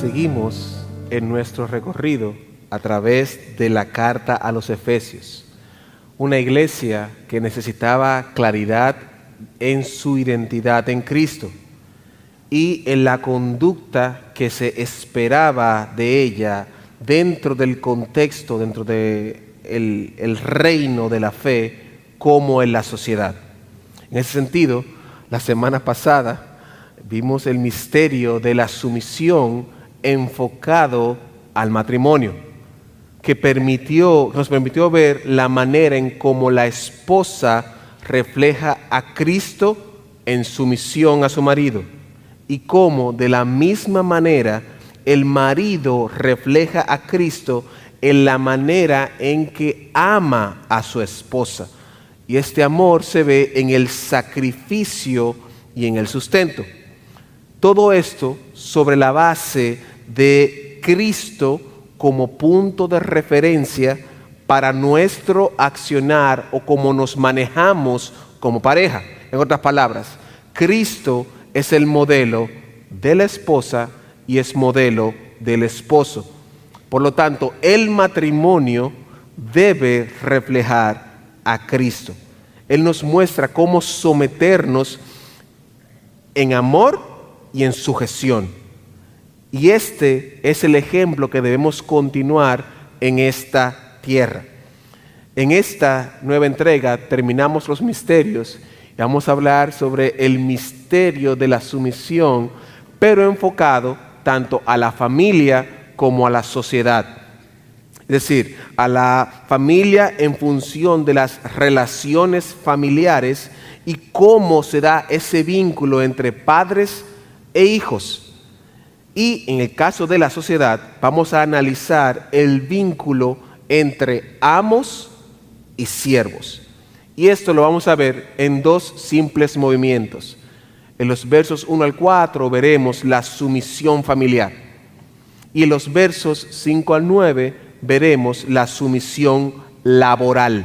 Seguimos en nuestro recorrido a través de la carta a los Efesios, una iglesia que necesitaba claridad en su identidad en Cristo y en la conducta que se esperaba de ella dentro del contexto, dentro del reino de la fe, como en la sociedad. En ese sentido, la semana pasada vimos el misterio de la sumisión enfocado al matrimonio, que nos permitió ver la manera en cómo la esposa refleja a Cristo en sumisión a su marido y cómo de la misma manera el marido refleja a Cristo en la manera en que ama a su esposa. Y este amor se ve en el sacrificio y en el sustento. Todo esto sobre la base de Cristo como punto de referencia para nuestro accionar o cómo nos manejamos como pareja. En otras palabras, Cristo es el modelo de la esposa y es modelo del esposo. Por lo tanto, el matrimonio debe reflejar a Cristo. Él nos muestra cómo someternos en amor y en sujeción. Y este es el ejemplo que debemos continuar en esta tierra. En esta nueva entrega terminamos los misterios y vamos a hablar sobre el misterio de la sumisión, pero enfocado tanto a la familia como a la sociedad. Es decir, a la familia en función de las relaciones familiares y cómo se da ese vínculo entre padres e hijos. Y en el caso de la sociedad, vamos a analizar el vínculo entre amos y siervos. Y esto lo vamos a ver en dos simples movimientos. En los versos 1 al 4 veremos la sumisión familiar. Y en los versos 5 al 9 veremos la sumisión laboral,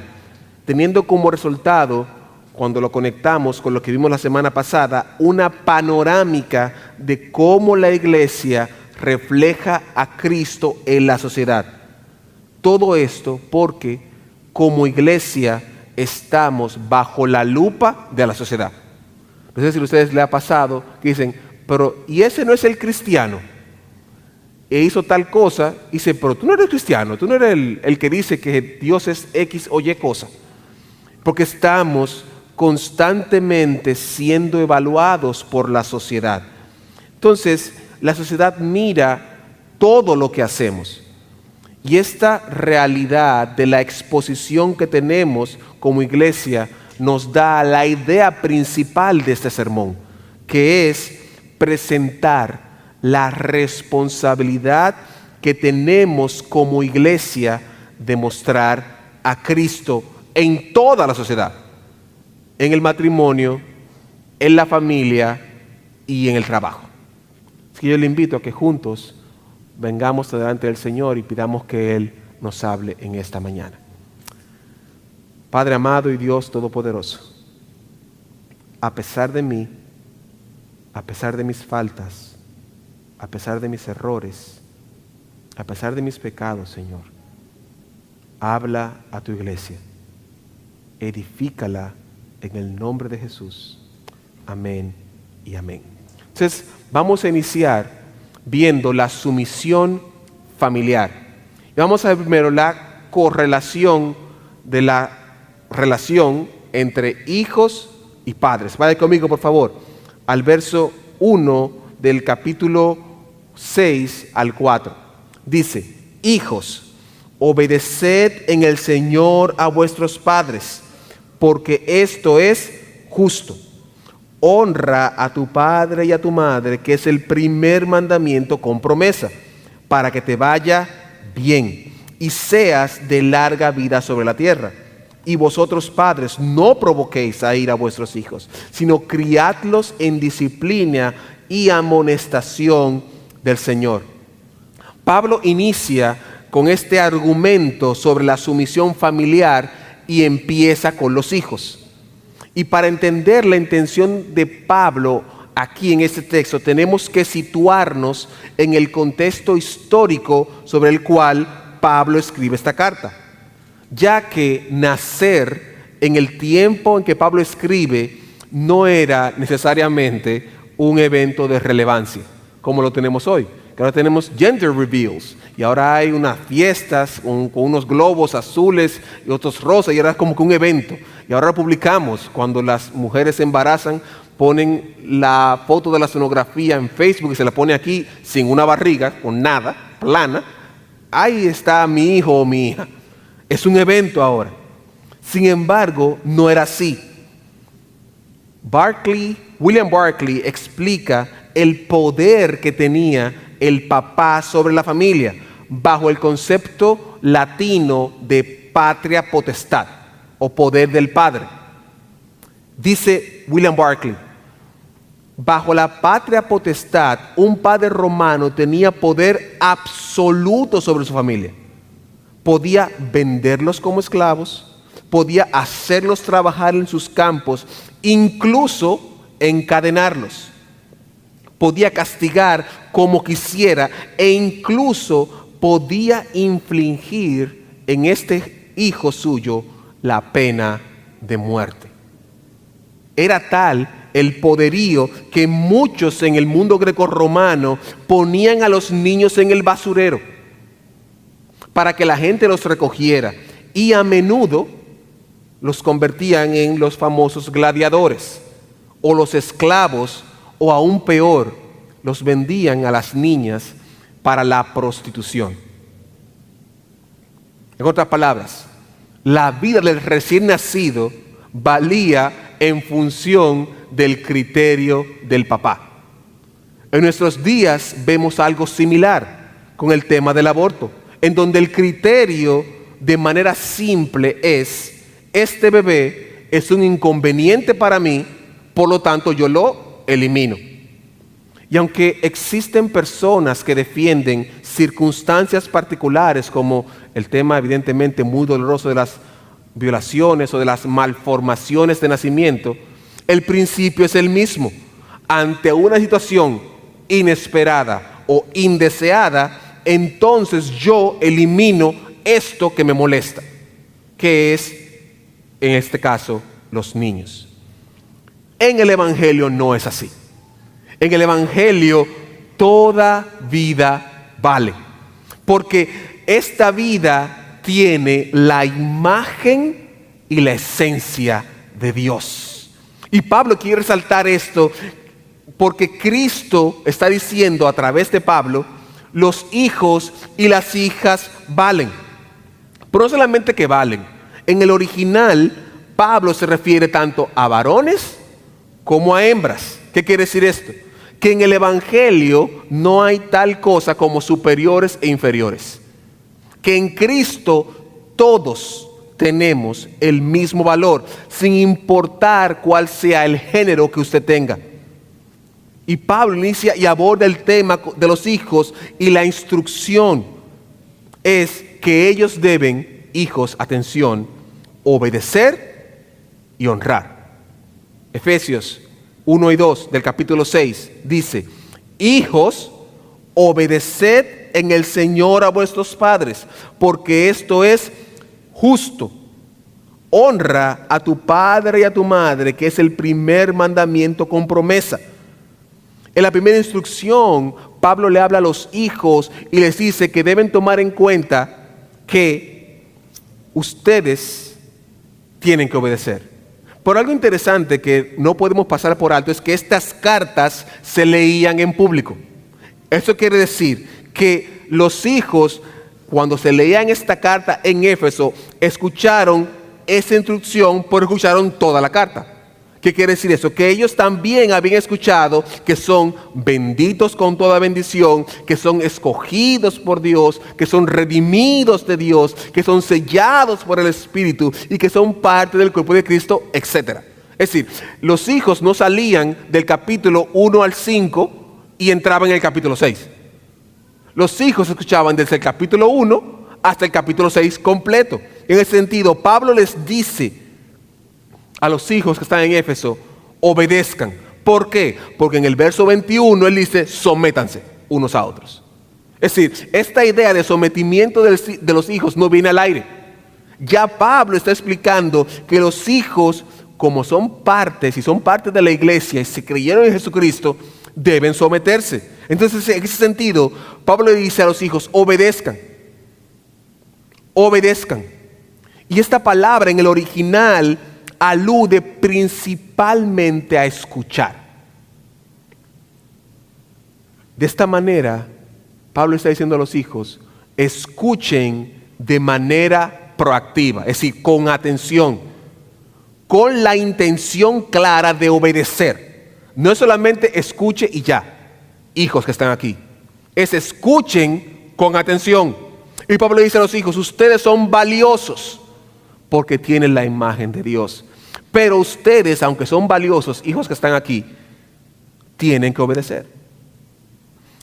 teniendo como resultado, cuando lo conectamos con lo que vimos la semana pasada, una panorámica de cómo la iglesia refleja a Cristo en la sociedad. Todo esto porque como iglesia estamos bajo la lupa de la sociedad. No sé si a ustedes les ha pasado que dicen, pero ¿y ese no es el cristiano? E hizo tal cosa, y dice, pero tú no eres cristiano, tú no eres el que dice que Dios es X o Y cosa. Porque estamos constantemente siendo evaluados por la sociedad. Entonces, la sociedad mira todo lo que hacemos. Y esta realidad de la exposición que tenemos como iglesia nos da la idea principal de este sermón, que es presentar la responsabilidad que tenemos como iglesia de mostrar a Cristo en toda la sociedad, en el matrimonio, en la familia y en el trabajo. Así que yo le invito a que juntos vengamos delante del Señor y pidamos que Él nos hable en esta mañana. Padre amado y Dios todopoderoso, a pesar de mí, a pesar de mis faltas, a pesar de mis errores, a pesar de mis pecados, Señor, habla a tu iglesia, edifícala en el nombre de Jesús. Amén y amén. Entonces, vamos a iniciar viendo la sumisión familiar. Y vamos a ver primero la correlación de la relación entre hijos y padres. Vaya conmigo, por favor, al verso 1 del capítulo 6 al 4. Dice, hijos, obedeced en el Señor a vuestros padres, porque esto es justo. Honra a tu padre y a tu madre, que es el primer mandamiento con promesa, para que te vaya bien y seas de larga vida sobre la tierra. Y vosotros, padres, no provoquéis a ira a vuestros hijos, sino criadlos en disciplina y amonestación del Señor. Pablo inicia con este argumento sobre la sumisión familiar y empieza con los hijos. Y para entender la intención de Pablo aquí en este texto, tenemos que situarnos en el contexto histórico sobre el cual Pablo escribe esta carta, ya que nacer en el tiempo en que Pablo escribe no era necesariamente un evento de relevancia, como lo tenemos hoy. Que ahora tenemos gender reveals y ahora hay unas fiestas con unos globos azules y otros rosas y ahora es como que un evento. Y ahora publicamos cuando las mujeres se embarazan, ponen la foto de la sonografía en Facebook y se la pone aquí sin una barriga, con nada, plana. Ahí está mi hijo o mi hija. Es un evento ahora. Sin embargo, no era así. William Barclay explica el poder que tenía el papá sobre la familia bajo el concepto latino de patria potestad o poder del padre. Dice William Barclay, bajo la patria potestad, un padre romano tenía poder absoluto sobre su familia. Podía venderlos como esclavos, podía hacerlos trabajar en sus campos, incluso encadenarlos. Podía castigar como quisiera e incluso podía infligir en este hijo suyo la pena de muerte. Era tal el poderío que muchos en el mundo grecorromano ponían a los niños en el basurero para que la gente los recogiera y a menudo los convertían en los famosos gladiadores o los esclavos, o aún peor, los vendían a las niñas para la prostitución. En otras palabras, la vida del recién nacido valía en función del criterio del papá. En nuestros días vemos algo similar con el tema del aborto, en donde el criterio de manera simple es: este bebé es un inconveniente para mí, por lo tanto yo lo elimino. Y aunque existen personas que defienden circunstancias particulares, como el tema evidentemente muy doloroso de las violaciones o de las malformaciones de nacimiento, el principio es el mismo. Ante una situación inesperada o indeseada, entonces yo elimino esto que me molesta, que es, en este caso, los niños. En el Evangelio no es así. En el Evangelio toda vida vale, porque esta vida tiene la imagen y la esencia de Dios. Y Pablo quiere resaltar esto porque Cristo está diciendo a través de Pablo: los hijos y las hijas valen. Pero no solamente que valen. En el original, Pablo se refiere tanto a varones como a hembras. ¿Qué quiere decir esto? Que en el Evangelio no hay tal cosa como superiores e inferiores. Que en Cristo todos tenemos el mismo valor, sin importar cuál sea el género que usted tenga. Y Pablo inicia y aborda el tema de los hijos, y la instrucción es que ellos deben, hijos, atención, obedecer y honrar. Efesios 1 y 2 del capítulo 6 dice: hijos, obedeced en el Señor a vuestros padres, porque esto es justo. Honra a tu padre y a tu madre, que es el primer mandamiento con promesa. En la primera instrucción, Pablo le habla a los hijos y les dice que deben tomar en cuenta que ustedes tienen que obedecer. Pero algo interesante que no podemos pasar por alto es que estas cartas se leían en público. Eso quiere decir que los hijos, cuando se leían esta carta en Éfeso, escucharon esa instrucción, pero escucharon toda la carta. ¿Qué quiere decir eso? Que ellos también habían escuchado que son benditos con toda bendición, que son escogidos por Dios, que son redimidos de Dios, que son sellados por el Espíritu y que son parte del cuerpo de Cristo, etc. Es decir, los hijos no salían del capítulo 1 al 5 y entraban en el capítulo 6. Los hijos escuchaban desde el capítulo 1 hasta el capítulo 6 completo. En ese sentido, Pablo les dice a los hijos que están en Éfeso: obedezcan, ¿Por qué? Porque en el verso 21 él dice, sométanse unos a otros. Es decir, esta idea de sometimiento de los hijos no viene al aire. Ya Pablo está explicando que los hijos, como son partes y son parte de la iglesia y se creyeron en Jesucristo, deben someterse. Entonces, en ese sentido, Pablo le dice a los hijos, obedezcan. Obedezcan. Y esta palabra en el original alude principalmente a escuchar. De esta manera, Pablo está diciendo a los hijos, escuchen de manera proactiva, es decir, con atención, con la intención clara de obedecer. No es solamente escuche y ya, hijos que están aquí, es escuchen con atención. Y Pablo dice a los hijos, ustedes son valiosos porque tienen la imagen de Dios. Pero ustedes, aunque son valiosos, hijos que están aquí, tienen que obedecer.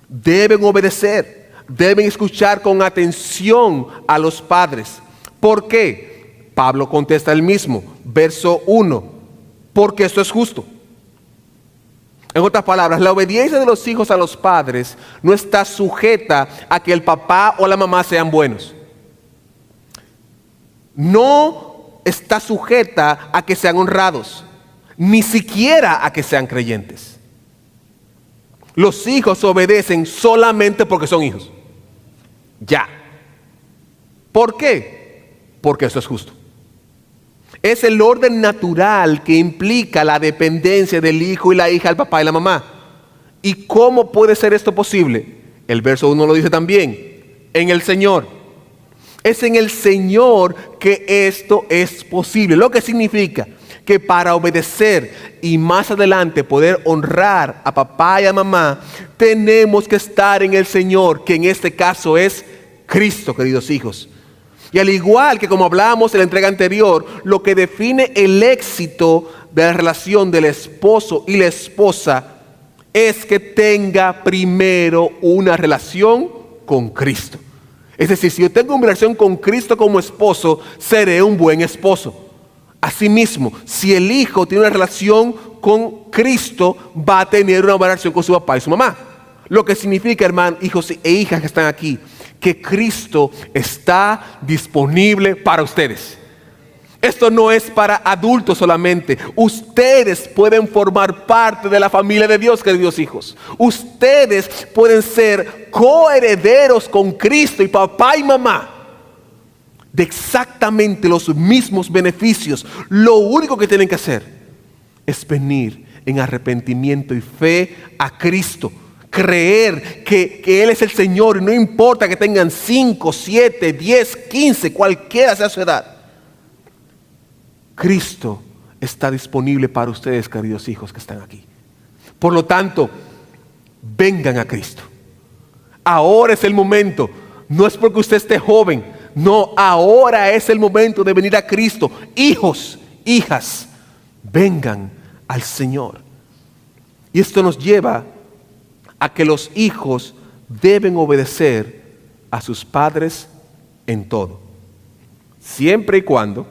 Deben obedecer, deben escuchar con atención a los padres. ¿Por qué? Pablo contesta él mismo, verso 1, porque esto es justo. En otras palabras, la obediencia de los hijos a los padres no está sujeta a que el papá o la mamá sean buenos. No está sujeta a que sean honrados, ni siquiera a que sean creyentes. Los hijos obedecen solamente porque son hijos. Ya. ¿Por qué? Porque eso es justo. Es el orden natural que implica la dependencia del hijo y la hija al papá y la mamá. ¿Y cómo puede ser esto posible? El verso 1 lo dice también. En el Señor. Es en el Señor que esto es posible. Lo que significa que para obedecer y más adelante poder honrar a papá y a mamá, tenemos que estar en el Señor, que en este caso es Cristo, queridos hijos. Y al igual que como hablábamos en la entrega anterior, lo que define el éxito de la relación del esposo y la esposa es que tenga primero una relación con Cristo. Es decir, si yo tengo una relación con Cristo como esposo, seré un buen esposo. Asimismo, si el hijo tiene una relación con Cristo, va a tener una buena relación con su papá y su mamá. Lo que significa, hermanos, hijos e hijas que están aquí, que Cristo está disponible para ustedes. Esto no es para adultos solamente. Ustedes pueden formar parte de la familia de Dios, queridos hijos. Ustedes pueden ser coherederos con Cristo y papá y mamá de exactamente los mismos beneficios. Lo único que tienen que hacer es venir en arrepentimiento y fe a Cristo. Creer que Él es el Señor y no importa que tengan 5, 7, 10, 15, cualquiera sea su edad. Cristo está disponible para ustedes, queridos hijos que están aquí. Por lo tanto, vengan a Cristo. Ahora es el momento. No es porque usted esté joven. No, ahora es el momento de venir a Cristo. Hijos, hijas, vengan al Señor. Y esto nos lleva a que los hijos deben obedecer a sus padres en todo, siempre y cuando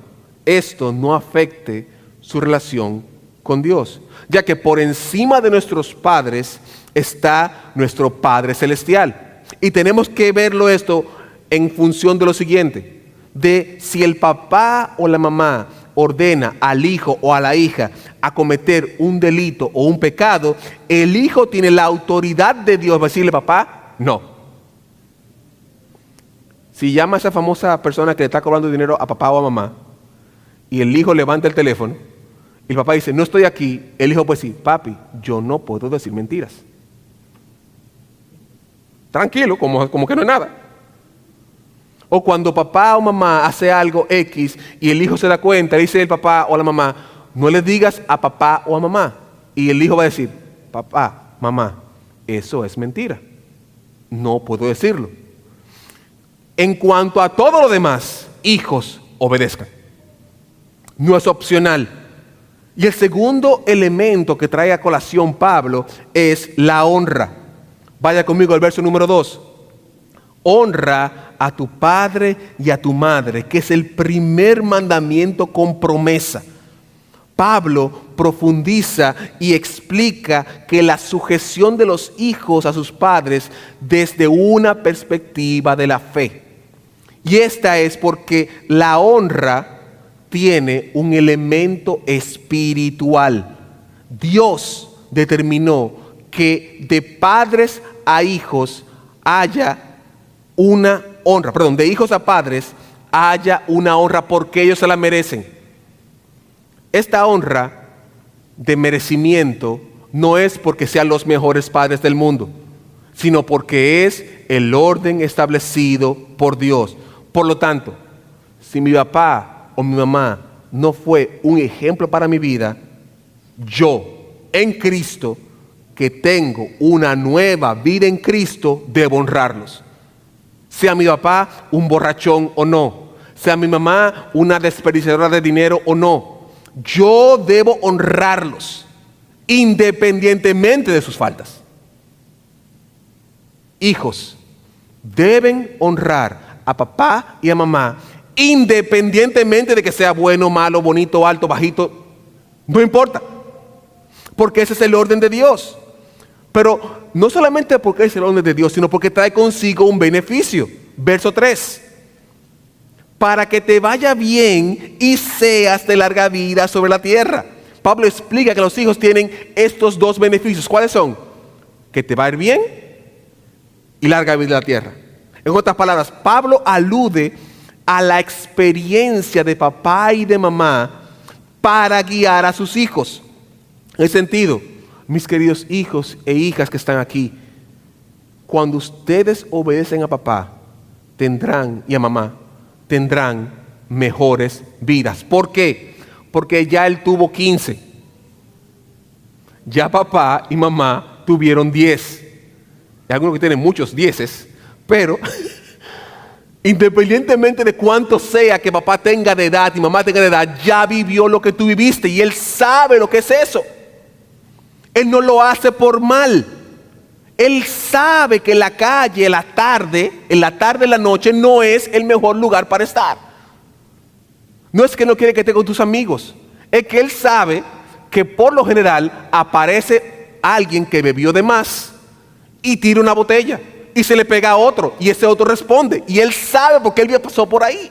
esto no afecte su relación con Dios, ya que por encima de nuestros padres está nuestro Padre Celestial. Y tenemos que verlo esto en función de lo siguiente, de si el papá o la mamá ordena al hijo o a la hija a cometer un delito o un pecado, el hijo tiene la autoridad de Dios para decirle, papá, no. Si llama a esa famosa persona que le está cobrando dinero a papá o a mamá, y el hijo levanta el teléfono, y el papá dice, no estoy aquí, el hijo puede decir, papi, yo no puedo decir mentiras. Tranquilo, como que no es nada. O cuando papá o mamá hace algo X y el hijo se da cuenta, le dice el papá o la mamá, no le digas a papá o a mamá. Y el hijo va a decir, papá, mamá, eso es mentira. No puedo decirlo. En cuanto a todo lo demás, hijos, obedezcan. No es opcional. Y el segundo elemento que trae a colación Pablo es la honra. Vaya conmigo al verso número 2. Honra a tu padre y a tu madre, que es el primer mandamiento con promesa, Pablo profundiza y explica que la sujeción de los hijos a sus padres desde una perspectiva de la fe. Y esta es porque la honra tiene un elemento espiritual. Dios determinó que de padres a hijos haya una honra, de hijos a padres haya una honra porque ellos se la merecen. Esta honra de merecimiento no es porque sean los mejores padres del mundo, sino porque es el orden establecido por Dios. Por lo tanto, si mi papá o mi mamá no fue un ejemplo para mi vida, yo en Cristo, que tengo una nueva vida en Cristo, debo honrarlos. Sea mi papá un borrachón o no, sea mi mamá una desperdiciadora de dinero o no, yo debo honrarlos independientemente de sus faltas. Hijos deben honrar a papá y a mamá independientemente de que sea bueno, malo, bonito, alto, bajito, no importa, porque ese es el orden de Dios. Pero no solamente porque es el orden de Dios, sino porque trae consigo un beneficio. Verso 3. Para que te vaya bien y seas de larga vida sobre la tierra. Pablo explica que los hijos tienen estos dos beneficios. ¿Cuáles son? Que te va a ir bien y larga vida en la tierra. En otras palabras, Pablo alude a la experiencia de papá y de mamá para guiar a sus hijos. En ese sentido, mis queridos hijos e hijas que están aquí, cuando ustedes obedecen a papá y a mamá, tendrán mejores vidas. ¿Por qué? Porque ya él tuvo 15. Ya papá y mamá tuvieron 10. Hay algunos que tienen muchos 10, pero independientemente de cuánto sea que papá tenga de edad y mamá tenga de edad, ya vivió lo que tú viviste y él sabe lo que es eso. Él no lo hace por mal. Él sabe que la calle, en la tarde, en la noche, no es el mejor lugar para estar. No es que no quiere que esté con tus amigos. Es que él sabe que por lo general aparece alguien que bebió de más y tira una botella y se le pega a otro y ese otro responde. Y él sabe porque él ya pasó por ahí.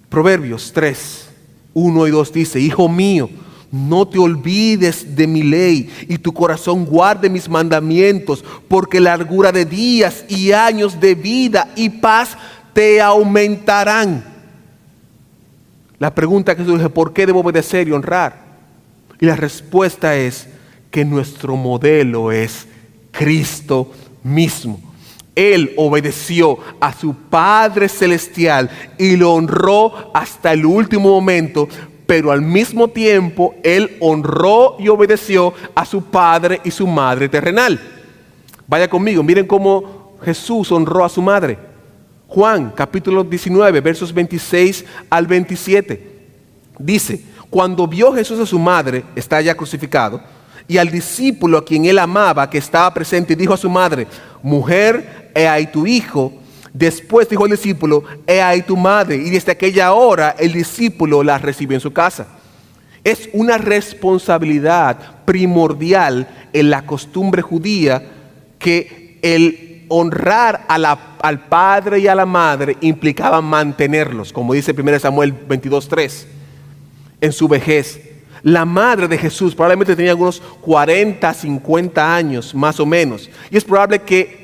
Proverbios 3, 1 y 2 dice: Hijo mío, no te olvides de mi ley y tu corazón guarde mis mandamientos, porque largura de días y años de vida y paz te aumentarán. La pregunta que surge: ¿por qué debo obedecer y honrar? Y la respuesta es que nuestro modelo es Cristo mismo. Él obedeció a su Padre Celestial y lo honró hasta el último momento, pero al mismo tiempo Él honró y obedeció a su Padre y su Madre terrenal. Vaya conmigo, miren cómo Jesús honró a su madre. Juan capítulo 19, versos 26 al 27. Dice: cuando vio Jesús a su madre, está ya crucificado, y al discípulo a quien él amaba, que estaba presente, dijo a su madre: mujer, he ahí tu hijo. Después dijo al discípulo: he ahí tu madre. Y desde aquella hora el discípulo la recibió en su casa. Es una responsabilidad primordial en la costumbre judía que el honrar al padre y a la madre implicaba mantenerlos, como dice 1 Samuel 22:3, en su vejez. La madre de Jesús probablemente tenía unos 40, 50 años más o menos, y es probable que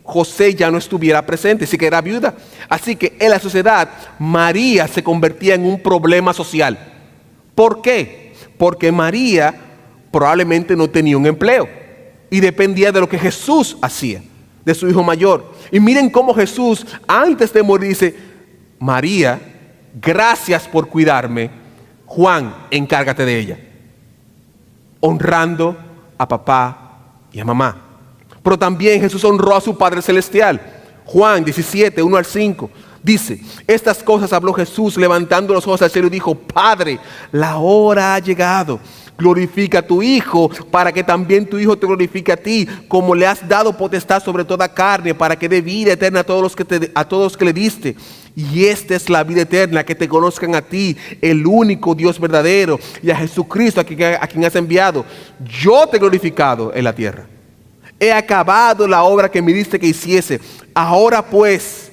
José ya no estuviera presente, sí que era viuda. Así que en la sociedad María se convertía en un problema social. ¿Por qué? Porque María probablemente no tenía un empleo y dependía de lo que Jesús hacía, de su hijo mayor. Y miren cómo Jesús antes de morir dice: María, gracias por cuidarme. Juan, encárgate de ella. Honrando a papá y a mamá. Pero también Jesús honró a su Padre Celestial. Juan 17, 1 al 5. Dice: estas cosas habló Jesús levantando los ojos al cielo y dijo: Padre, la hora ha llegado. glorifica a tu Hijo, para que también tu Hijo te glorifique a ti, como le has dado potestad sobre toda carne, para que dé vida eterna a todos los que le diste. Y esta es la vida eterna, que te conozcan a ti, el único Dios verdadero, y a Jesucristo a quien has enviado. Yo te he glorificado en la tierra. He acabado la obra que me diste que hiciese. Ahora pues,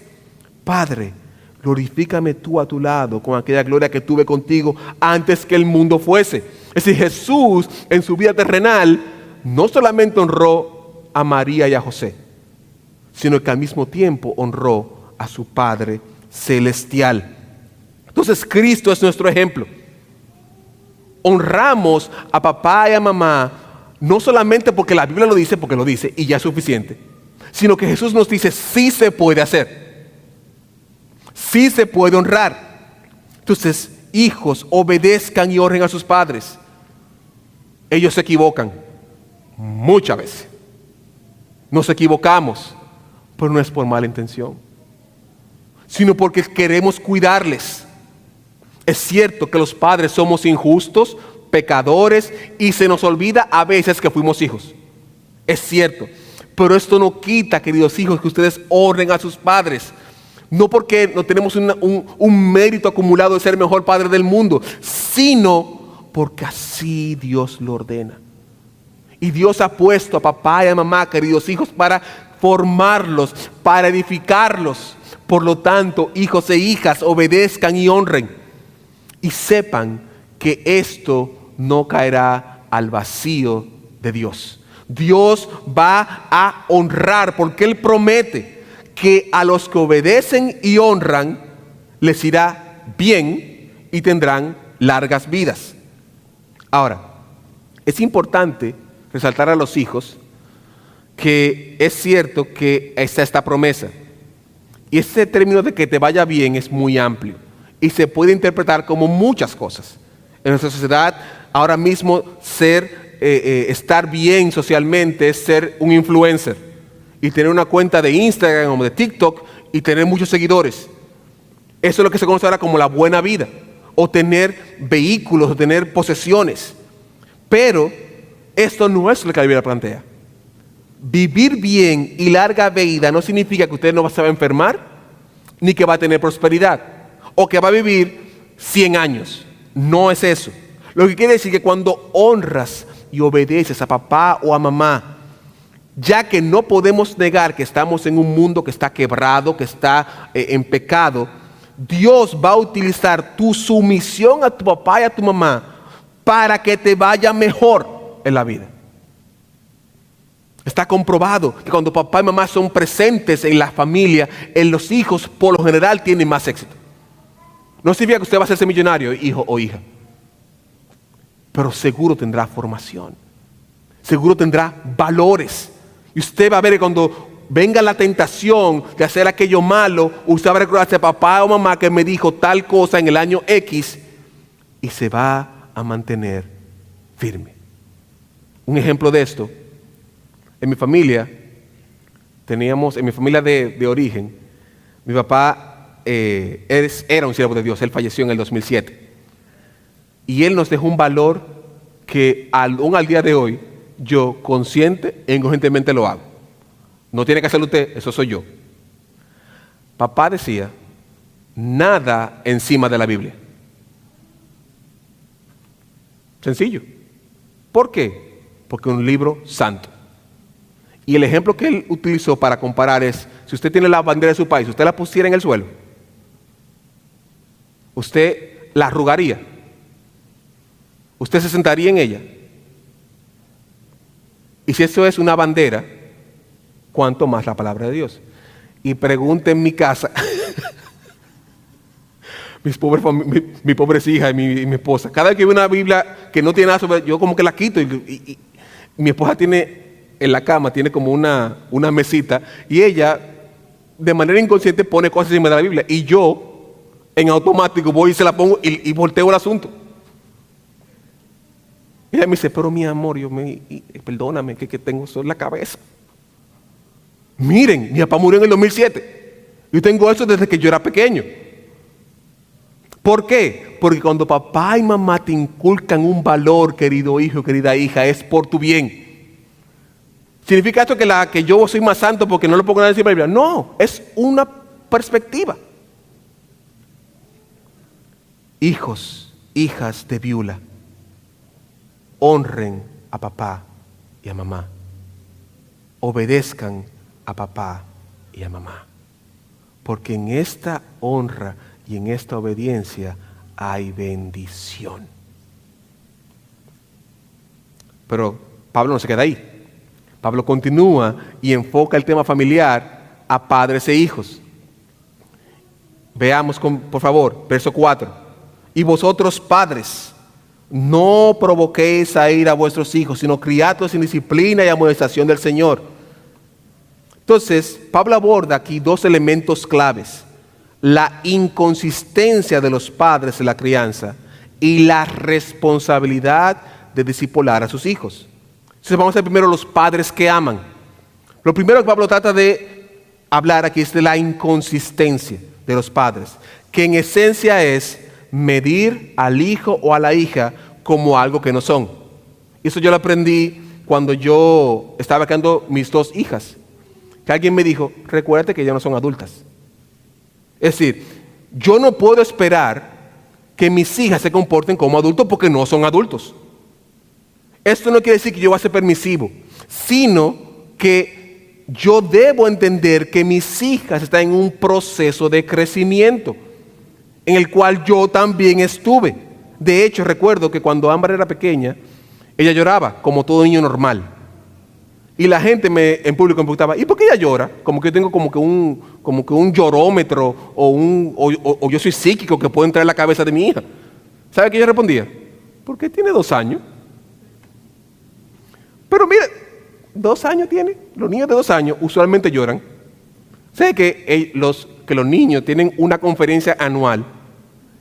Padre, glorifícame tú a tu lado con aquella gloria que tuve contigo antes que el mundo fuese. Es decir, Jesús en su vida terrenal no solamente honró a María y a José, sino que al mismo tiempo honró a su Padre celestial. Entonces Cristo es nuestro ejemplo. Honramos a papá y a mamá no solamente porque la Biblia lo dice, porque lo dice y ya es suficiente, sino que Jesús nos dice sí se puede hacer, sí se puede honrar. Entonces, hijos, obedezcan y honren a sus padres. Ellos se equivocan muchas veces, nos equivocamos, pero no es por mala intención, sino porque queremos cuidarles. Es cierto que los padres somos injustos, pecadores, y se nos olvida a veces que fuimos hijos. Es cierto, pero esto no quita, queridos hijos, que ustedes honren a sus padres. No porque no tenemos un mérito acumulado de ser el mejor padre del mundo, sino porque así Dios lo ordena. Y Dios ha puesto a papá y a mamá, queridos hijos, para formarlos, para edificarlos. Por lo tanto, hijos e hijas, obedezcan y honren. Y sepan que esto no caerá al vacío de Dios. Dios va a honrar, porque Él promete que a los que obedecen y honran les irá bien y tendrán largas vidas. Ahora, es importante resaltar a los hijos que es cierto que está esta promesa. Y ese término de que te vaya bien es muy amplio y se puede interpretar como muchas cosas. En nuestra sociedad, ahora mismo estar bien socialmente es ser un influencer y tener una cuenta de Instagram o de TikTok y tener muchos seguidores. Eso es lo que se conoce ahora como la buena vida, o tener vehículos, o tener posesiones. Pero esto no es lo que la Biblia plantea. Vivir bien y larga vida no significa que usted no se va a enfermar, ni que va a tener prosperidad, o que va a vivir 100 años. No es eso. Lo que quiere decir que cuando honras y obedeces a papá o a mamá, ya que no podemos negar que estamos en un mundo que está quebrado, que está en pecado, Dios va a utilizar tu sumisión a tu papá y a tu mamá para que te vaya mejor en la vida. Está comprobado que cuando papá y mamá son presentes en la familia, en los hijos, por lo general tienen más éxito. No significa que usted va a hacerse millonario, hijo o hija, pero seguro tendrá formación, seguro tendrá valores. Y usted va a ver que cuando venga la tentación de hacer aquello malo, usted va a recordarse a papá o mamá que me dijo tal cosa en el año X, y se va a mantener firme. Un ejemplo de esto: en mi familia, en mi familia de origen, mi papá era un siervo de Dios. Él falleció en el 2007. Y él nos dejó un valor que aún al día de hoy, yo consciente e inconscientemente lo hago. No tiene que hacerlo usted, eso soy yo. Papá decía: nada encima de la Biblia. Sencillo. ¿Por qué? Porque es un libro santo. Y el ejemplo que él utilizó para comparar es: si usted tiene la bandera de su país, usted la pusiera en el suelo, usted la arrugaría, usted se sentaría en ella. Y si eso es una bandera, ¿cuánto más la palabra de Dios? Y pregunte en mi casa, mis pobres hijas y mi esposa, cada vez que veo una Biblia que no tiene nada sobre, yo como que la quito, y mi esposa tiene en la cama, tiene como una mesita, y ella de manera inconsciente pone cosas encima de la Biblia, y yo en automático voy y se la pongo y volteo el asunto. Y ella me dice: pero mi amor, perdóname, que tengo eso en la cabeza. Miren, mi papá murió en el 2007. Yo tengo eso desde que yo era pequeño. ¿Por qué? Porque cuando papá y mamá te inculcan un valor, querido hijo, querida hija, es por tu bien. ¿Significa esto que yo soy más santo porque no lo pongo nada encima de la Biblia? No, es una perspectiva. Hijos, hijas de viuda, honren a papá y a mamá. Obedezcan a papá y a mamá. Porque en esta honra y en esta obediencia hay bendición. Pero Pablo no se queda ahí. Pablo continúa y enfoca el tema familiar a padres e hijos. Veamos, por favor, verso 4. Y vosotros, padres, no provoquéis a ira a vuestros hijos, sino criadlos en disciplina y amonestación del Señor. Entonces, Pablo aborda aquí dos elementos claves: la inconsistencia de los padres en la crianza y la responsabilidad de discipular a sus hijos. Entonces, vamos a ver primero los padres que aman. Lo primero que Pablo trata de hablar aquí es de la inconsistencia de los padres, que en esencia es medir al hijo o a la hija como algo que no son. Eso yo lo aprendí cuando yo estaba criando mis dos hijas. Que alguien me dijo, recuérdate que ya no son adultas. Es decir, yo no puedo esperar que mis hijas se comporten como adultos porque no son adultos. Esto no quiere decir que yo voy a ser permisivo, sino que yo debo entender que mis hijas están en un proceso de crecimiento en el cual yo también estuve. De hecho, recuerdo que cuando Ámbar era pequeña, ella lloraba como todo niño normal. Y la gente en público me preguntaba, ¿y por qué ella llora? Como que yo tengo como que un llorómetro o yo soy psíquico que puede entrar en la cabeza de mi hija. ¿Sabe qué yo respondía? Porque tiene 2 años. Pero mire, 2 años tiene. Los niños de 2 años usualmente lloran. ¿Sabe que los niños tienen una conferencia anual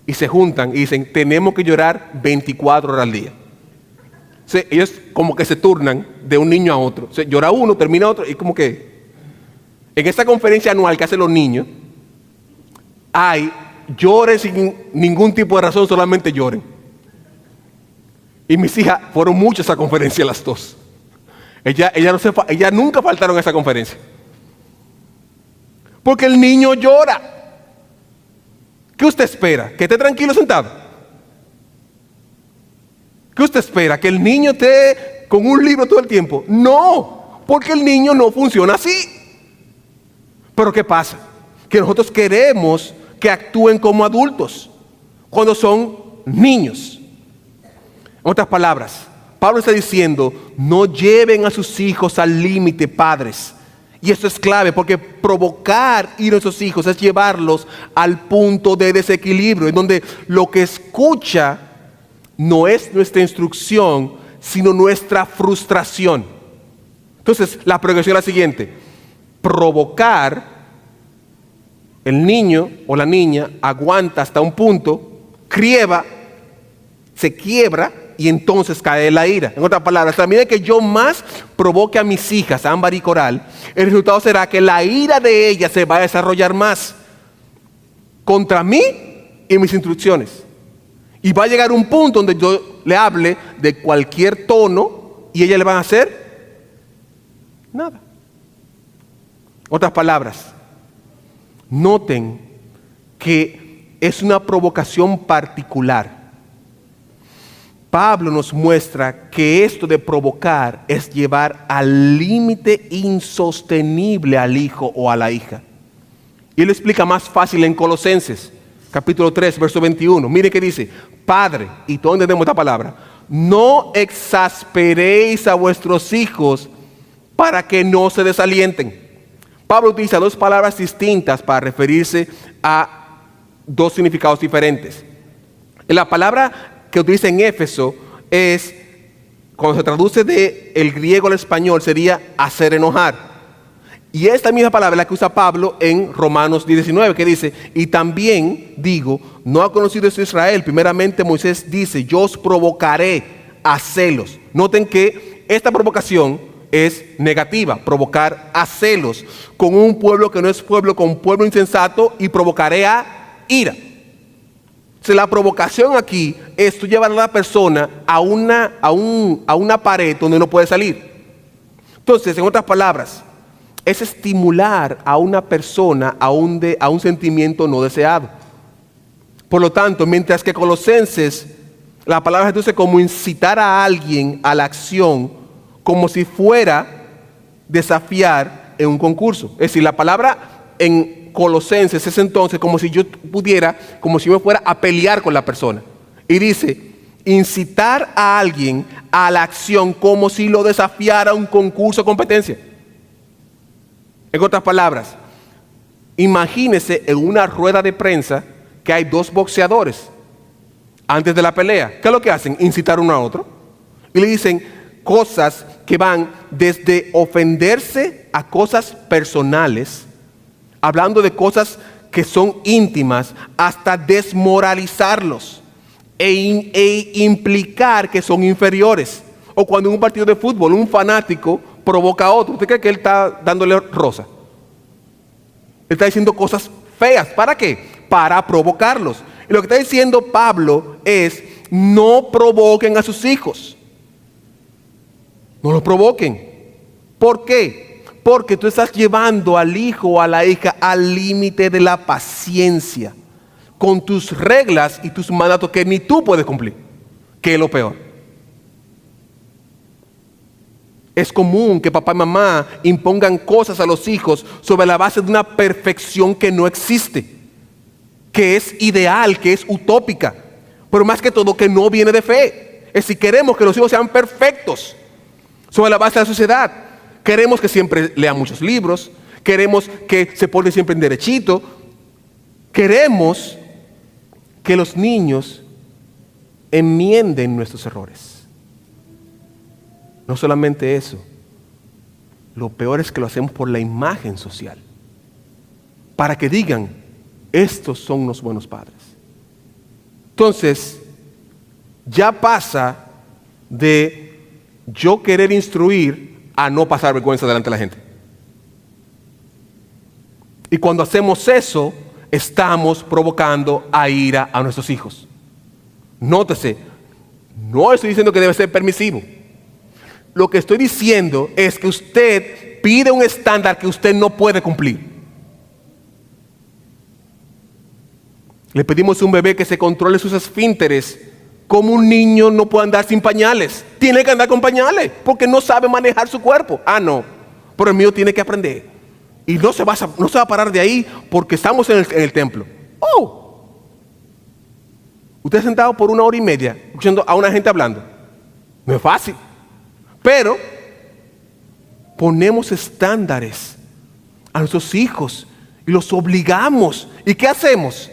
y se juntan y dicen, tenemos que llorar 24 horas al día? O sea, ellos como que se turnan de un niño a otro. O sea, llora uno, termina otro, y como que en esta conferencia anual que hacen los niños, lloren sin ningún tipo de razón, solamente lloren. Y mis hijas fueron muchas a esa conferencia, las dos. Ellas nunca faltaron a esa conferencia. Porque el niño llora. ¿Qué usted espera? ¿Que esté tranquilo sentado? ¿Qué usted espera? ¿Que el niño esté con un libro todo el tiempo? No, porque el niño no funciona así. Pero ¿qué pasa? Que nosotros queremos que actúen como adultos cuando son niños. En otras palabras, Pablo está diciendo, no lleven a sus hijos al límite, padres. Y esto es clave, porque provocar ir a esos hijos es llevarlos al punto de desequilibrio, en donde lo que escucha no es nuestra instrucción, sino nuestra frustración. Entonces, la progresión es la siguiente: provocar, el niño o la niña aguanta hasta un punto, se quiebra y entonces cae la ira. En otras palabras, a medida que yo más provoque a mis hijas, Ámbar y Coral, el resultado será que la ira de ellas se va a desarrollar más contra mí y mis instrucciones. Y va a llegar un punto donde yo le hable de cualquier tono y ellas le van a hacer nada. Otras palabras, noten que es una provocación particular. Pablo nos muestra que esto de provocar es llevar al límite insostenible al hijo o a la hija. Y él lo explica más fácil en Colosenses, capítulo 3, verso 21. Mire que dice, Padre, y todos entendemos esta palabra, no exasperéis a vuestros hijos para que no se desalienten. Pablo utiliza 2 palabras distintas para referirse a 2 significados diferentes. La palabra que utiliza en Éfeso es, cuando se traduce del griego al español, sería hacer enojar. Y esta misma palabra es la que usa Pablo en Romanos 19, que dice, y también digo, no ha conocido esto Israel. Primeramente Moisés dice, yo os provocaré a celos. Noten que esta provocación es negativa, provocar a celos con un pueblo que no es pueblo, con un pueblo insensato, y provocaré a ira. Entonces, la provocación aquí es tú llevar a la persona a una pared donde no puede salir. Entonces, en otras palabras, es estimular a una persona a un sentimiento no deseado. Por lo tanto, mientras que Colosenses, la palabra se como incitar a alguien a la acción, como si fuera desafiar en un concurso. Es decir, la palabra en Colosenses es entonces como si yo me fuera a pelear con la persona. Y dice, incitar a alguien a la acción como si lo desafiara a un concurso o competencia. En otras palabras, imagínese en una rueda de prensa que hay dos boxeadores antes de la pelea. ¿Qué es lo que hacen? Incitar uno a otro. Y le dicen cosas que van desde ofenderse a cosas personales, hablando de cosas que son íntimas, hasta desmoralizarlos e implicar que son inferiores. O cuando en un partido de fútbol un fanático provoca a otro, ¿usted cree que él está dándole rosa? Él está diciendo cosas feas. ¿Para qué? Para provocarlos. Y lo que está diciendo Pablo es, no provoquen a sus hijos. No los provoquen. ¿Por qué? Porque tú estás llevando al hijo o a la hija al límite de la paciencia, con tus reglas y tus mandatos que ni tú puedes cumplir, que es lo peor. Es común que papá y mamá impongan cosas a los hijos sobre la base de una perfección que no existe, que es ideal, que es utópica, pero más que todo que no viene de fe. Es decir, queremos que los hijos sean perfectos sobre la base de la sociedad. Queremos que siempre lean muchos libros, queremos que se porten siempre en derechito, queremos que los niños enmienden nuestros errores. No solamente eso, lo peor es que lo hacemos por la imagen social, para que digan, estos son los buenos padres. Entonces, ya pasa de yo querer instruir a no pasar vergüenza delante de la gente. Y cuando hacemos eso, estamos provocando a ira a nuestros hijos. Nótese, no estoy diciendo que debe ser permisivo. Lo que estoy diciendo es que usted pide un estándar que usted no puede cumplir. Le pedimos a un bebé que se controle sus esfínteres. Como un niño no puede andar sin pañales. Tiene que andar con pañales porque no sabe manejar su cuerpo. Ah, no. Pero el mío tiene que aprender. Y no se va a parar de ahí porque estamos en el templo. ¡Oh! Usted sentado por 1 hora y media escuchando a una gente hablando. No es fácil. Pero ponemos estándares a nuestros hijos y los obligamos. ¿Y qué hacemos?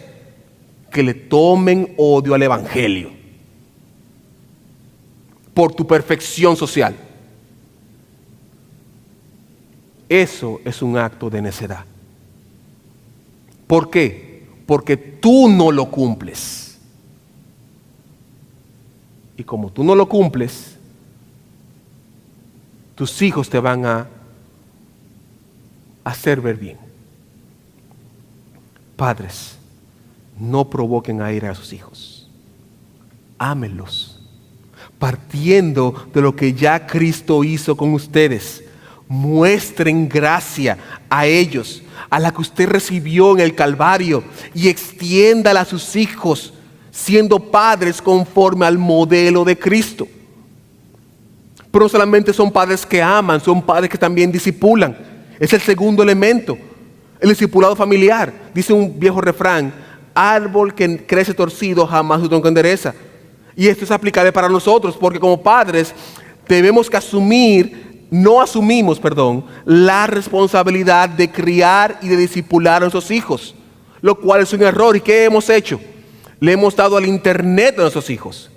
Que le tomen odio al evangelio por tu perfección social. Eso es un acto de necedad. ¿Por qué? Porque tú no lo cumples. Y como tú no lo cumples, tus hijos te van a hacer ver bien. Padres, no provoquen a ira a sus hijos. Ámenlos, partiendo de lo que ya Cristo hizo con ustedes. Muestren gracia a ellos, a la que usted recibió en el Calvario, y extiéndala a sus hijos, siendo padres conforme al modelo de Cristo. Pero no solamente son padres que aman, son padres que también discipulan. Es el segundo elemento, el discipulado familiar. Dice un viejo refrán, árbol que crece torcido jamás su tronco endereza. Y esto es aplicable para nosotros, porque como padres debemos que asumimos la responsabilidad de criar y de discipular a nuestros hijos, lo cual es un error. ¿Y qué hemos hecho? Le hemos dado al internet a nuestros hijos,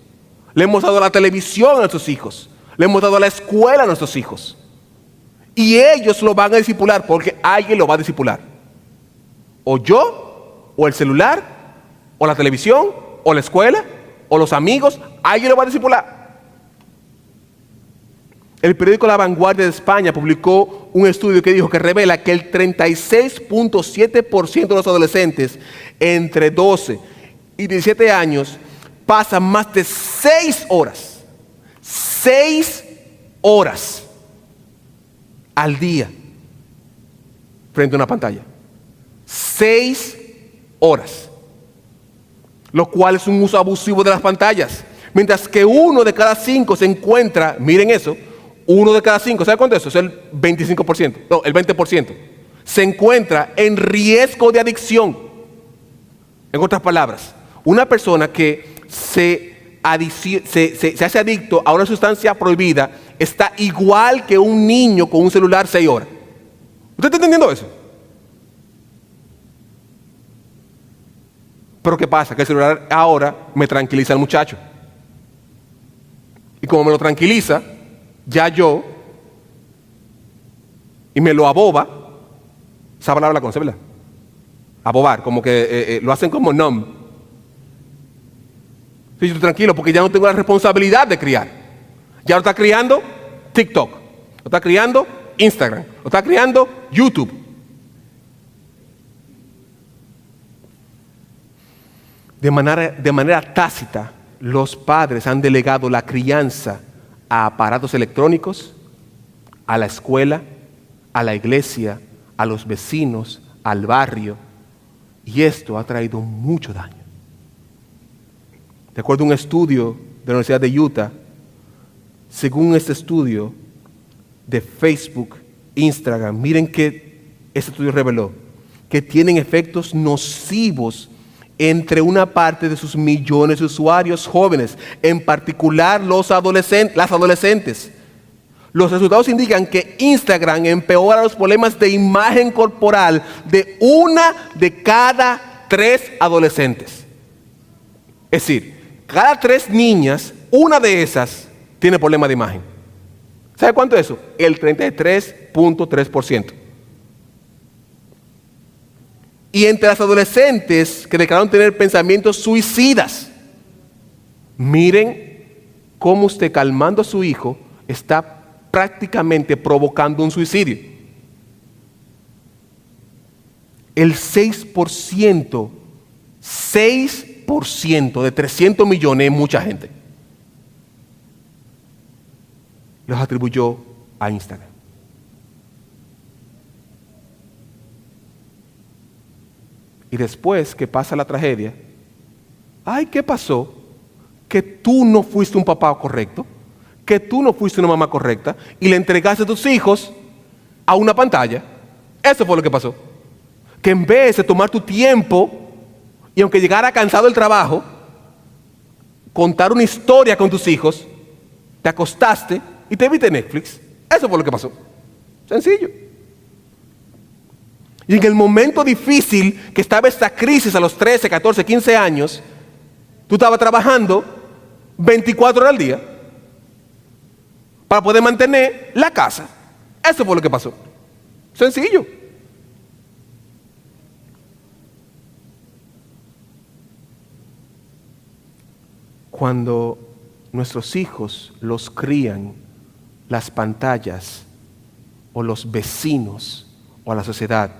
le hemos dado a la televisión a nuestros hijos, le hemos dado a la escuela a nuestros hijos, y ellos lo van a discipular porque alguien lo va a discipular, o yo, o el celular, o la televisión, o la escuela, o los amigos. Alguien lo va a discipular. El periódico La Vanguardia de España publicó un estudio que revela que el 36.7% de los adolescentes entre 12 y 17 años pasan más de 6 horas, 6 horas al día frente a una pantalla. 6 horas. Lo cual es un uso abusivo de las pantallas. Mientras que 1 de cada 5 se encuentra, miren eso, 1 de cada 5, ¿sabe cuánto es eso? Es el 25%, no, el 20%. Se encuentra en riesgo de adicción. En otras palabras, una persona que se hace adicto a una sustancia prohibida está igual que un niño con un celular 6 horas. ¿Usted está entendiendo eso? Pero ¿qué pasa? Que el celular ahora me tranquiliza al muchacho. Y como me lo tranquiliza, ya yo, y me lo aboba, esa palabra la conoce, ¿verdad? Abobar, como que lo hacen como numb. Sí, yo estoy tranquilo porque ya no tengo la responsabilidad de criar. Ya lo está criando TikTok, lo está criando Instagram, lo está criando YouTube. De manera tácita, los padres han delegado la crianza a aparatos electrónicos, a la escuela, a la iglesia, a los vecinos, al barrio, y esto ha traído mucho daño. De acuerdo a un estudio de la Universidad de Utah, según este estudio de Facebook, Instagram, miren que este estudio reveló que tienen efectos nocivos entre una parte de sus millones de usuarios jóvenes, en particular las adolescentes. Los resultados indican que Instagram empeora los problemas de imagen corporal de 1 de cada 3 adolescentes. Es decir, cada 3 niñas, 1 de esas tiene problema de imagen. ¿Sabe cuánto es eso? El 33.3%. Y entre las adolescentes que declararon tener pensamientos suicidas, miren cómo usted calmando a su hijo está prácticamente provocando un suicidio. El 6% de 300 millones es mucha gente. Los atribuyó a Instagram. Y después que pasa la tragedia, ay, ¿qué pasó? Que tú no fuiste un papá correcto, que tú no fuiste una mamá correcta y le entregaste a tus hijos a una pantalla. Eso fue lo que pasó. Que en vez de tomar tu tiempo y aunque llegara cansado del trabajo, contar una historia con tus hijos, te acostaste y te viste Netflix. Eso fue lo que pasó. Sencillo. Y en el momento difícil que estaba esta crisis a los 13, 14, 15 años, tú estabas trabajando 24 horas al día para poder mantener la casa. Eso fue lo que pasó. Sencillo. Cuando nuestros hijos los crían las pantallas o los vecinos o la sociedad,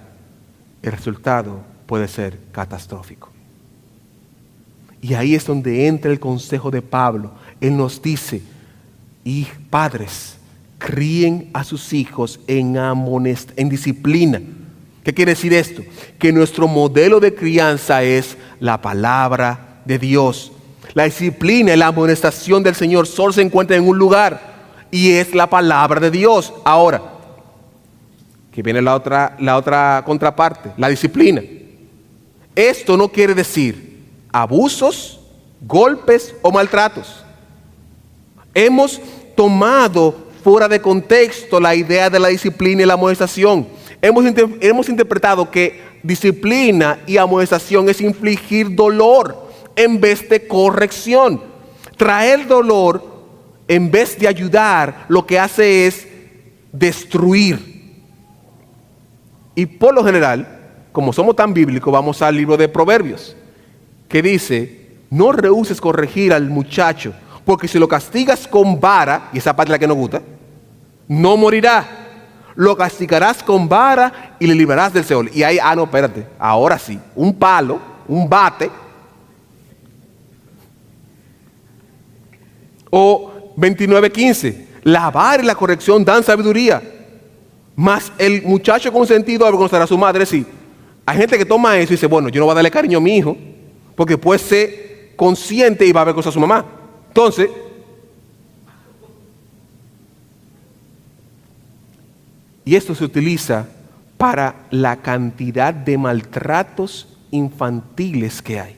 el resultado puede ser catastrófico. Y ahí es donde entra el consejo de Pablo. Él nos dice, y padres, críen a sus hijos en disciplina. ¿Qué quiere decir esto? Que nuestro modelo de crianza es la palabra de Dios. La disciplina y la amonestación del Señor solo se encuentran en un lugar, y es la palabra de Dios. Ahora, que viene la otra contraparte, la disciplina. Esto no quiere decir abusos, golpes o maltratos. Hemos tomado fuera de contexto la idea de la disciplina y la amonestación. Hemos interpretado que disciplina y amonestación es infligir dolor en vez de corrección. Traer dolor en vez de ayudar, lo que hace es destruir. Y por lo general, como somos tan bíblicos, vamos al libro de Proverbios, que dice, no rehuses corregir al muchacho, porque si lo castigas con vara, y esa parte es la que nos gusta, no morirá. Lo castigarás con vara y le librarás del Seol. Y ahí, no, espérate, ahora sí, un palo, un bate, O 29:15, la vara y la corrección dan sabiduría, mas el muchacho consentido avergonzará a su madre. Sí, hay gente que toma eso y dice, bueno, yo no voy a darle cariño a mi hijo, porque puede ser consciente y va a avergonzar a su mamá. Entonces, y esto se utiliza para la cantidad de maltratos infantiles que hay.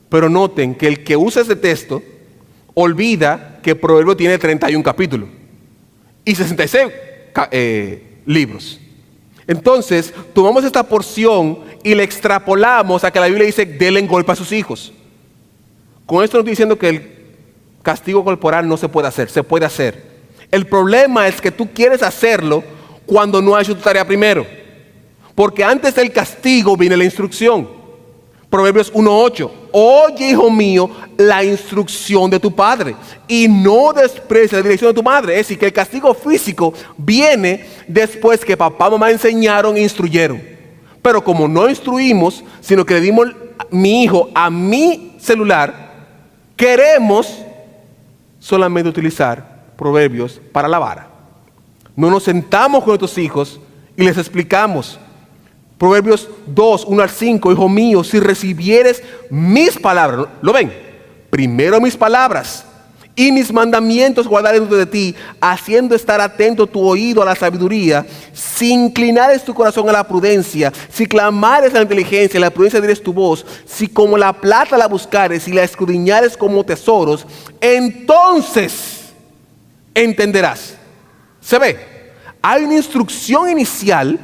Pero noten que el que usa ese texto olvida que Proverbio tiene 31 capítulos y 66 libros. Entonces, tomamos esta porción y la extrapolamos a que la Biblia dice, denle golpe a sus hijos. Con esto no estoy diciendo que el castigo corporal no se puede hacer, se puede hacer. El problema es que tú quieres hacerlo cuando no has hecho tu tarea primero. Porque antes del castigo viene la instrucción. Proverbios 1:8. Oye, hijo mío, la instrucción de tu padre y no desprecies la dirección de tu madre. Es decir, que el castigo físico viene después que papá y mamá enseñaron e instruyeron. Pero como no instruimos, sino que le dimos mi hijo a mi celular, queremos solamente utilizar Proverbios para la vara. No nos sentamos con nuestros hijos y les explicamos. Proverbios 2:1-5, hijo mío, si recibieres mis palabras, ¿lo ven? Primero mis palabras y mis mandamientos guardaré dentro de ti, haciendo estar atento tu oído a la sabiduría, si inclinares tu corazón a la prudencia, si clamares a la inteligencia, la prudencia diréis tu voz, si como la plata la buscares y la escudriñares como tesoros, entonces entenderás. ¿Se ve? Hay una instrucción inicial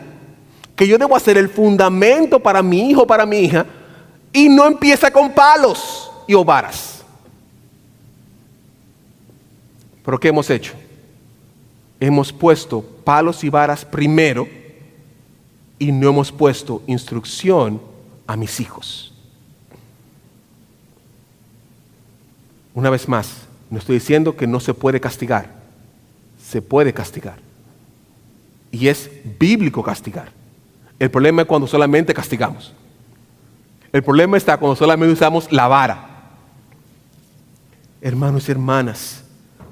que yo debo hacer el fundamento para mi hijo, para mi hija, y no empieza con palos y o varas. ¿Pero qué hemos hecho? Hemos puesto palos y varas primero y no hemos puesto instrucción a mis hijos. Una vez más, no estoy diciendo que no se puede castigar. Se puede castigar. Y es bíblico castigar. El problema es cuando solamente castigamos. El problema está cuando solamente usamos la vara. Hermanos y hermanas,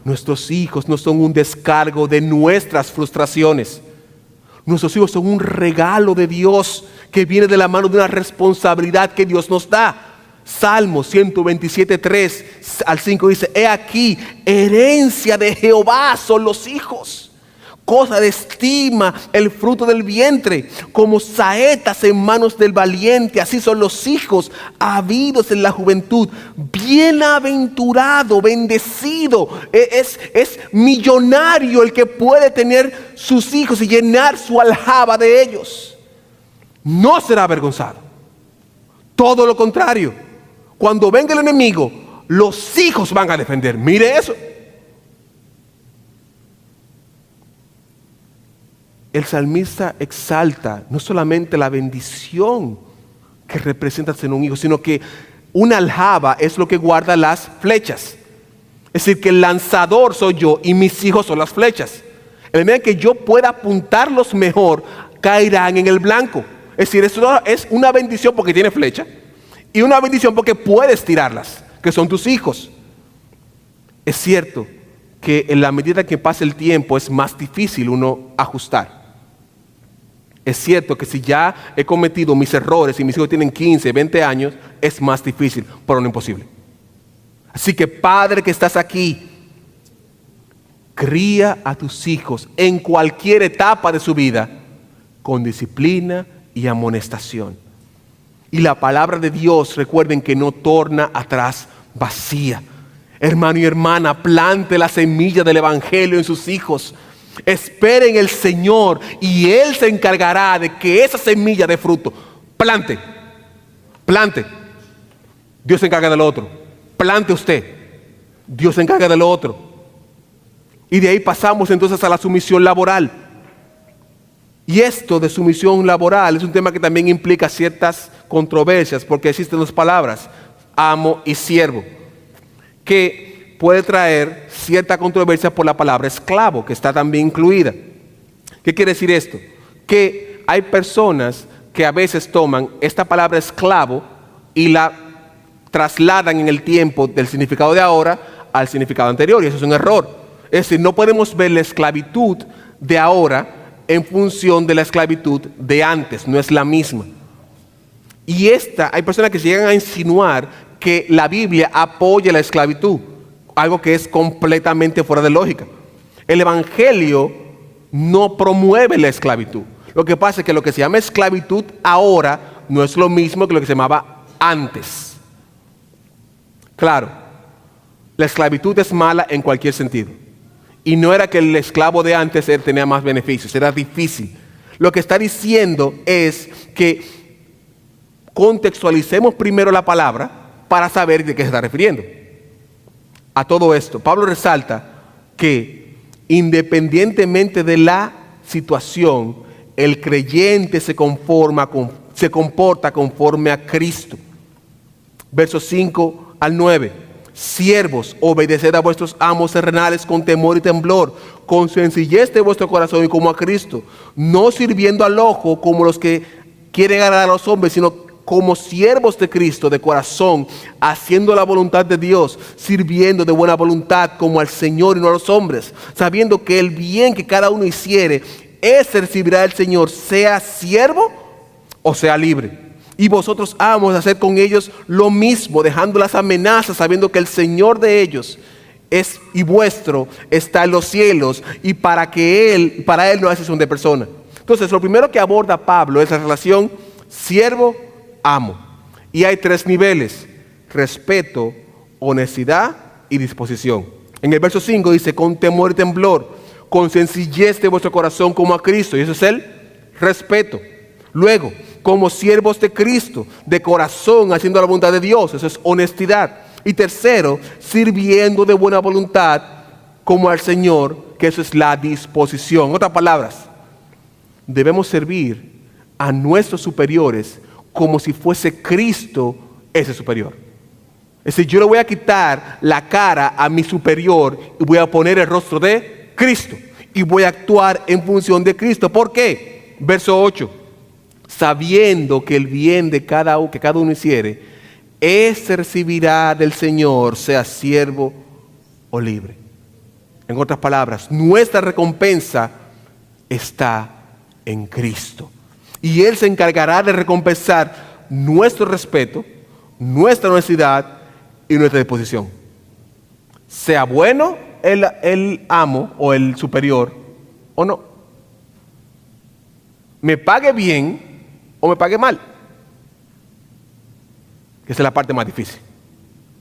nuestros hijos no son un descargo de nuestras frustraciones. Nuestros hijos son un regalo de Dios que viene de la mano de una responsabilidad que Dios nos da. Salmo 127:3-5 dice, he aquí, herencia de Jehová son los hijos, cosa de estima el fruto del vientre, como saetas en manos del valiente, así son los hijos habidos en la juventud. Bienaventurado, bendecido, es millonario el que puede tener sus hijos y llenar su aljaba de ellos. No será avergonzado. Todo lo contrario. Cuando venga el enemigo, los hijos van a defender. Mire eso. El salmista exalta no solamente la bendición que representa tener un hijo, sino que una aljaba es lo que guarda las flechas. Es decir, que el lanzador soy yo y mis hijos son las flechas. En el momento que yo pueda apuntarlos mejor, caerán en el blanco. Es decir, eso es una bendición porque tiene flecha. Y una bendición porque puedes tirarlas, que son tus hijos. Es cierto que en la medida que pasa el tiempo es más difícil uno ajustar. Es cierto que si ya he cometido mis errores y mis hijos tienen 15, 20 años, es más difícil, pero no imposible. Así que padre que estás aquí, cría a tus hijos en cualquier etapa de su vida con disciplina y amonestación. Y la palabra de Dios, recuerden que no torna atrás vacía. Hermano y hermana, plante la semilla del evangelio en sus hijos. Esperen el Señor y Él se encargará de que esa semilla dé fruto. Plante. Dios se encarga del otro. Plante usted. Dios se encarga del otro. Y de ahí pasamos entonces a la sumisión laboral. Y esto de sumisión laboral es un tema que también implica ciertas controversias, porque existen dos palabras, amo y siervo, que puede traer cierta controversia por la palabra esclavo, que está también incluida. ¿Qué quiere decir esto? Que hay personas que a veces toman esta palabra esclavo y la trasladan en el tiempo del significado de ahora al significado anterior, y eso es un error. Es decir, no podemos ver la esclavitud de ahora en función de la esclavitud de antes, no es la misma. Y hay personas que llegan a insinuar que la Biblia apoya la esclavitud, algo que es completamente fuera de lógica. El Evangelio no promueve la esclavitud. Lo que pasa es que lo que se llama esclavitud ahora no es lo mismo que lo que se llamaba antes. Claro, la esclavitud es mala en cualquier sentido. Y no era que el esclavo de antes tenía más beneficios, era difícil. Lo que está diciendo es que contextualicemos primero la palabra para saber de qué se está refiriendo. A todo esto, Pablo resalta que independientemente de la situación, el creyente se comporta conforme a Cristo. Versos 5 al 9. Siervos, obedeced a vuestros amos terrenales con temor y temblor, con sencillez de vuestro corazón y como a Cristo, no sirviendo al ojo como los que quieren agradar a los hombres, sino como siervos de Cristo de corazón, haciendo la voluntad de Dios, sirviendo de buena voluntad como al Señor y no a los hombres, sabiendo que el bien que cada uno hiciere, ese recibirá el Señor, sea siervo o sea libre. Y vosotros, amos, hacer con ellos lo mismo, dejando las amenazas, sabiendo que el Señor de ellos es y vuestro está en los cielos, y para Él no hay excepción de persona. Entonces, lo primero que aborda Pablo es la relación siervo-amo. Y hay 3 niveles: respeto, honestidad y disposición. En el verso 5 dice, con temor y temblor, con sencillez de vuestro corazón como a Cristo. Y eso es el respeto. Luego, como siervos de Cristo, de corazón, haciendo la voluntad de Dios. Eso es honestidad. Y tercero, sirviendo de buena voluntad como al Señor, que eso es la disposición. En otras palabras, debemos servir a nuestros superiores como si fuese Cristo ese superior. Es decir, yo le voy a quitar la cara a mi superior y voy a poner el rostro de Cristo. Y voy a actuar en función de Cristo. ¿Por qué? Verso 8. Sabiendo que el bien que cada uno hiciere, ese recibirá del Señor, sea siervo o libre. En otras palabras, nuestra recompensa está en Cristo. Y Él se encargará de recompensar nuestro respeto, nuestra honestidad y nuestra disposición. Sea bueno el amo o el superior o no. Me pague bien o me pague mal. Esa es la parte más difícil.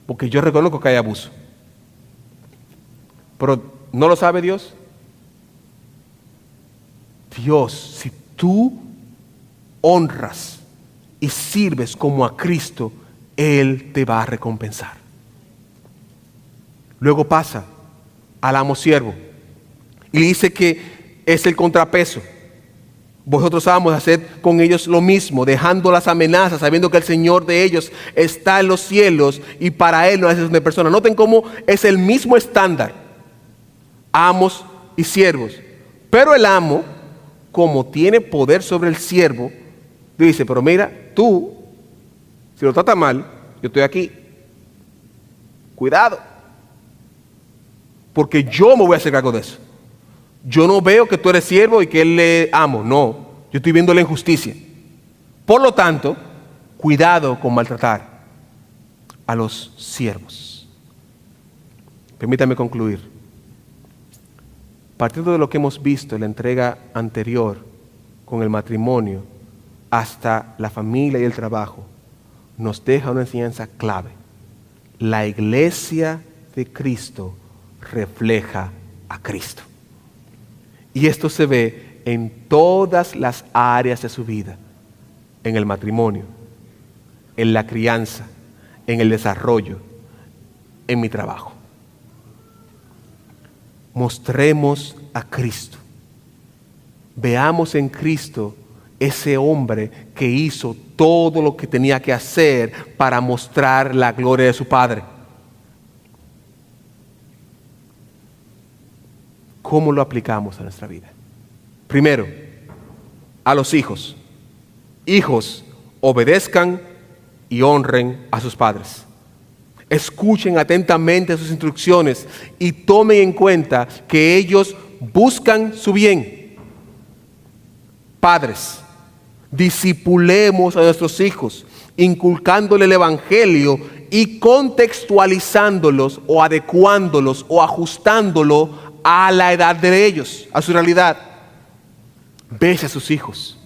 Porque yo reconozco que hay abuso. Pero ¿no lo sabe Dios? Dios, si tú honras y sirves como a Cristo, Él te va a recompensar. Luego pasa al amo siervo y dice que es el contrapeso. Vosotros, amos, haced con ellos lo mismo, dejando las amenazas, sabiendo que el Señor de ellos está en los cielos y para Él no hay excepción de persona. Noten cómo es el mismo estándar, amos y siervos. Pero el amo, como tiene poder sobre el siervo, dice, pero mira, tú, si lo tratas mal, yo estoy aquí. Cuidado. Porque yo me voy a hacer cargo de eso. Yo no veo que tú eres siervo y que él le amo. No, yo estoy viendo la injusticia. Por lo tanto, cuidado con maltratar a los siervos. Permítame concluir. Partiendo de lo que hemos visto en la entrega anterior con el matrimonio hasta la familia y el trabajo, nos deja una enseñanza clave. La iglesia de Cristo refleja a Cristo. Y esto se ve en todas las áreas de su vida. En el matrimonio, en la crianza, en el desarrollo, en mi trabajo. Mostremos a Cristo. Veamos en Cristo ese hombre que hizo todo lo que tenía que hacer para mostrar la gloria de su Padre. ¿Cómo lo aplicamos a nuestra vida? Primero, a los hijos. Hijos, obedezcan y honren a sus padres. Escuchen atentamente sus instrucciones y tomen en cuenta que ellos buscan su bien. Padres, discipulemos a nuestros hijos, inculcándole el Evangelio y contextualizándolos o adecuándolos o ajustándolo a la edad de ellos, a su realidad. Bese a sus hijos,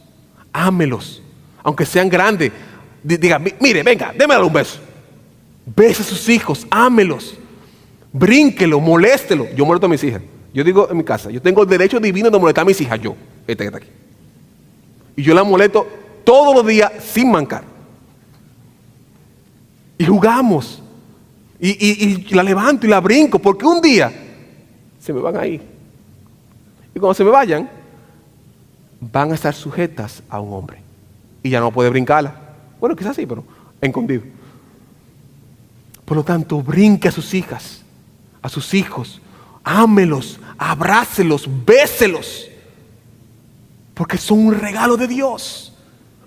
ámelos, aunque sean grandes. Diga, mire, venga, démele un beso. Bese a sus hijos, ámelos, brínquelo, moléstelo. Yo molesto a mis hijas. Yo digo en mi casa, yo tengo el derecho divino de molestar a mis hijas, yo, esta que está aquí. Y yo la molesto todos los días sin mancar. Y jugamos. Y la levanto y la brinco, porque un día se me van a ir. Y cuando se me vayan, van a estar sujetas a un hombre. Y ya no puede brincarla. Bueno, quizás sí, pero escondido. Por lo tanto, brinque a sus hijas, a sus hijos, ámelos, abrácelos, béselos, porque son un regalo de Dios.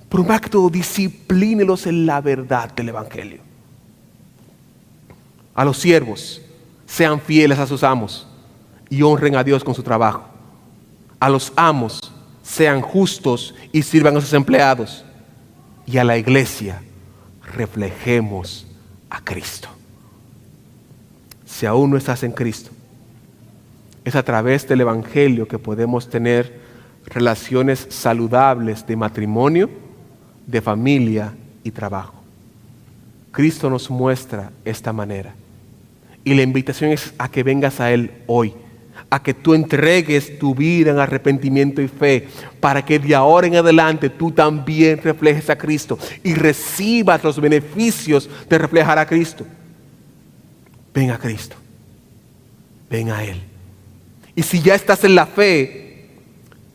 Pero más que todo, disciplínelos en la verdad del Evangelio. A los siervos, sean fieles a sus amos y honren a Dios con su trabajo. A los amos, sean justos y sirvan a sus empleados. Y a la iglesia, reflejemos a Cristo. Si aún no estás en Cristo, es a través del Evangelio que podemos tener relaciones saludables de matrimonio, de familia y trabajo. Cristo nos muestra esta manera. Y la invitación es a que vengas a Él hoy, a que tú entregues tu vida en arrepentimiento y fe, para que de ahora en adelante tú también reflejes a Cristo y recibas los beneficios de reflejar a Cristo. Ven a Cristo, ven a Él. Y si ya estás en la fe,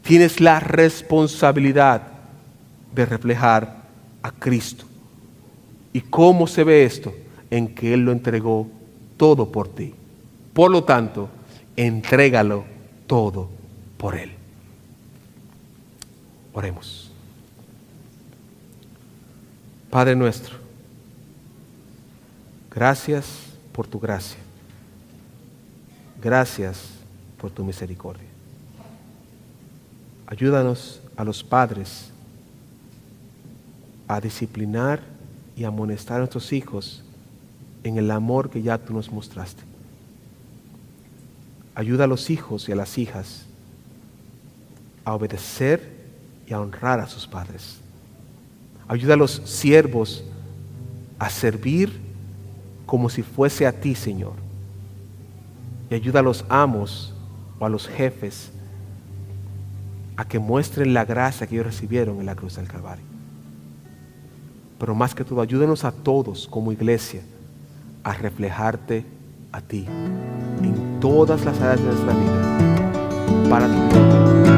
tienes la responsabilidad de reflejar a Cristo. ¿Y cómo se ve esto? En que Él lo entregó todo por ti. Por lo tanto, entrégalo todo por Él. Oremos. Padre nuestro, gracias por tu gracia. Gracias por tu misericordia. Ayúdanos a los padres a disciplinar y amonestar a nuestros hijos en el amor que ya tú nos mostraste. Ayuda a los hijos y a las hijas a obedecer y a honrar a sus padres. Ayuda a los siervos a servir como si fuese a ti, Señor. Y ayuda a los amos o a los jefes a que muestren la gracia que ellos recibieron en la cruz del Calvario. Pero más que todo, ayúdenos a todos como iglesia a reflejarte a ti en todas las áreas de nuestra vida para tu gloria.